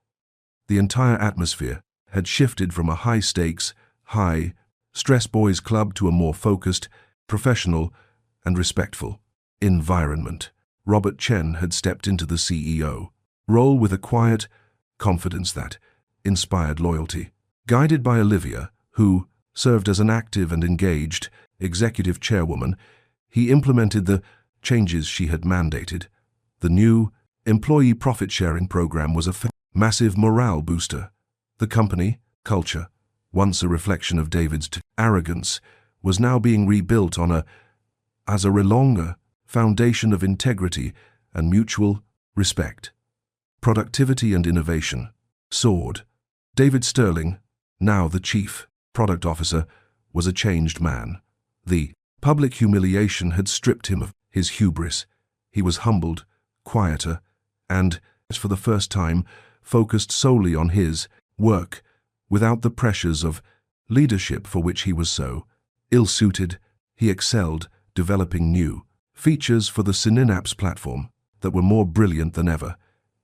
The entire atmosphere had shifted from a high-stakes, high-stress boys' club to a more focused, professional, and respectful environment. Robert Chen had stepped into the CEO role with a quiet confidence that inspired loyalty. Guided by Olivia, who served as an active and engaged executive chairwoman, he implemented the changes she had mandated. The new employee profit-sharing program was a massive morale booster. The company culture, once a reflection of David's arrogance, was now being rebuilt on a longer foundation of integrity and mutual respect. Productivity and innovation soared. David Sterling, now the chief product officer, was a changed man. The public humiliation had stripped him of his hubris. He was humbled, quieter, and, for the first time, focused solely on his work, without the pressures of leadership for which he was so ill-suited. He excelled, developing new features for the Synapse platform that were more brilliant than ever.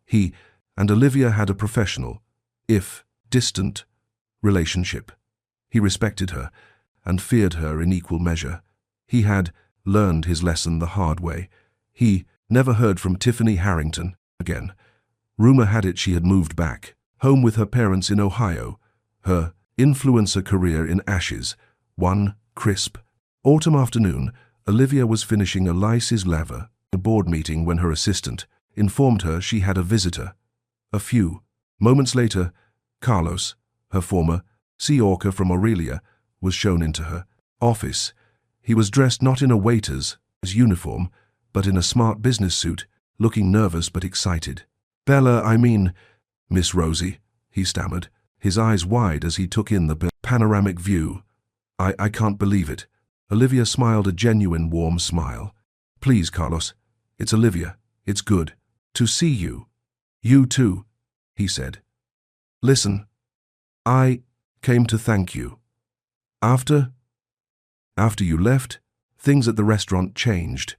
He and Olivia had a professional, if distant, relationship. He respected her and feared her in equal measure. He had learned his lesson the hard way. He never heard from Tiffany Harrington again. Rumor had it she had moved back home with her parents in Ohio, her influencer career in ashes. One crisp autumn afternoon, Olivia was finishing a Lysis Lever, a board meeting, when her assistant informed her she had a visitor. A few moments later, Carlos, her former Sea Orca from Aurelia, was shown into her office. He was dressed not in a waiter's uniform, but in a smart business suit, looking nervous but excited. "Bella, I mean, Miss Rosie," he stammered, his eyes wide as he took in the panoramic view. I can't believe it." Olivia smiled a genuine warm smile. "Please, Carlos, it's Olivia. It's good to see you." "You too," he said. "Listen, I came to thank you. After you left, things at the restaurant changed.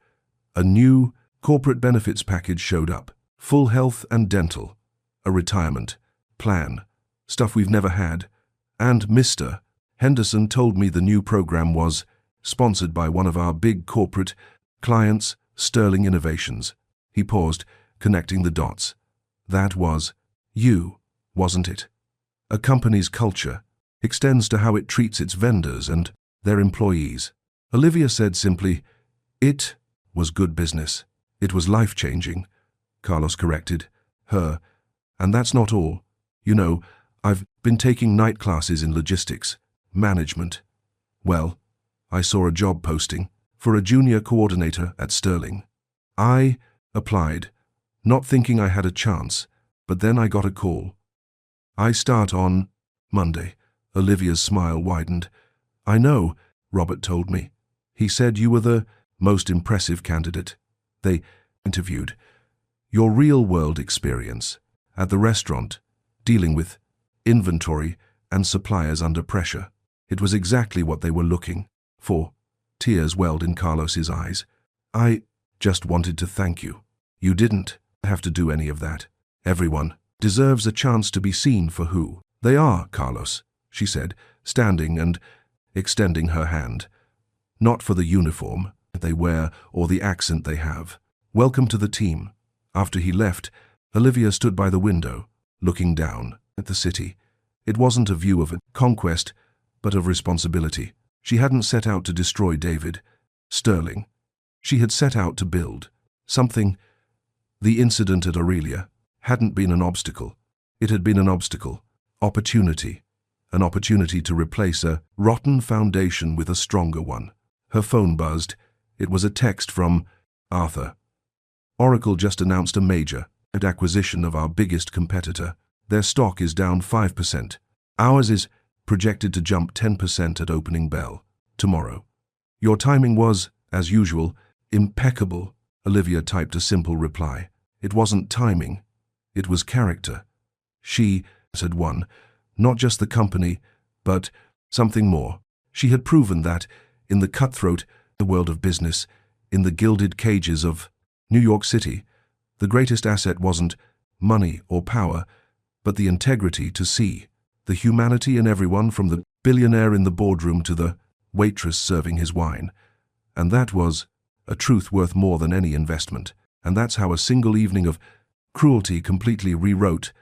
A new corporate benefits package showed up. Full health and dental, a retirement plan, stuff we've never had, and Mr. Henderson told me the new program was sponsored by one of our big corporate clients, Sterling Innovations." He paused, connecting the dots. "That was you, wasn't it? A company's culture extends to how it treats its vendors and their employees." Olivia said simply, "It was good business. It was life-changing," Carlos corrected her. "And that's not all. You know, I've been taking night classes in logistics management. Well, I saw a job posting for a junior coordinator at Sterling. I applied, not thinking I had a chance, but then I got a call. I start on Monday. Olivia's smile widened. I know, Robert told me. He said you were the most impressive candidate. They interviewed. Your real-world experience at the restaurant, dealing with inventory and suppliers under pressure. It was exactly what they were looking for. Tears welled in Carlos's eyes. I just wanted to thank you. You didn't have to do any of that. Everyone deserves a chance to be seen for who they are, Carlos, she said, standing and extending her hand. Not for the uniform they wear or the accent they have. Welcome to the team. After he left, Olivia stood by the window, looking down at the city. It wasn't a view of conquest, but of responsibility. She hadn't set out to destroy David Sterling. She had set out to build something. The incident at Aurelia hadn't been an obstacle. It had been an obstacle. Opportunity. An opportunity to replace a rotten foundation with a stronger one. Her phone buzzed. It was a text from Arthur. Oracle just announced a major acquisition of our biggest competitor. Their stock is down 5%. Ours is projected to jump 10% at opening bell tomorrow. Your timing was, as usual, impeccable. Olivia typed a simple reply. It wasn't timing. It was character. She had won, not just the company, but something more. She had proven that, in the cutthroat, the world of business, in the gilded cages of New York City, the greatest asset wasn't money or power, but the integrity to see, the humanity in everyone from the billionaire in the boardroom to the waitress serving his wine. And that was a truth worth more than any investment. And that's how a single evening of cruelty completely rewrote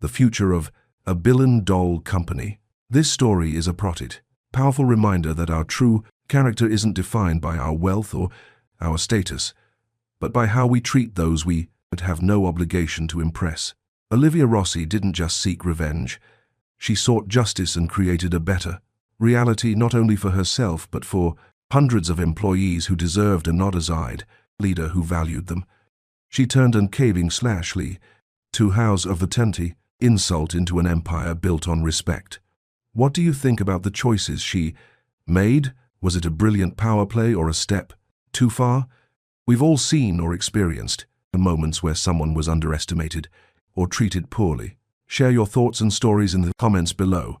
the future of a billion-dollar company. This story is a powerful reminder that our true character isn't defined by our wealth or our status, but by how we treat those we have no obligation to impress. Olivia Rossi didn't just seek revenge. She sought justice and created a better reality not only for herself but for hundreds of employees who deserved a not-as-eyed leader who valued them. She turned an caving/ly to house of the insult into an empire built on respect. What do you think about the choices she made? Was it a brilliant power play or a step too far? We've all seen or experienced the moments where someone was underestimated or treated poorly. Share your thoughts and stories in the comments below.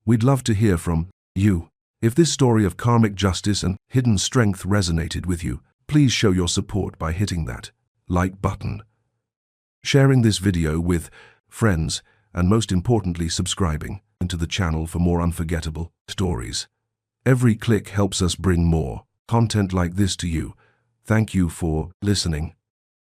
We'd love to hear from you. If this story of karmic justice and hidden strength resonated with you, please show your support by hitting that like button, sharing this video with friends, and most importantly subscribing to the channel for more unforgettable stories. Every click helps us bring more content like this to you. Thank you for listening.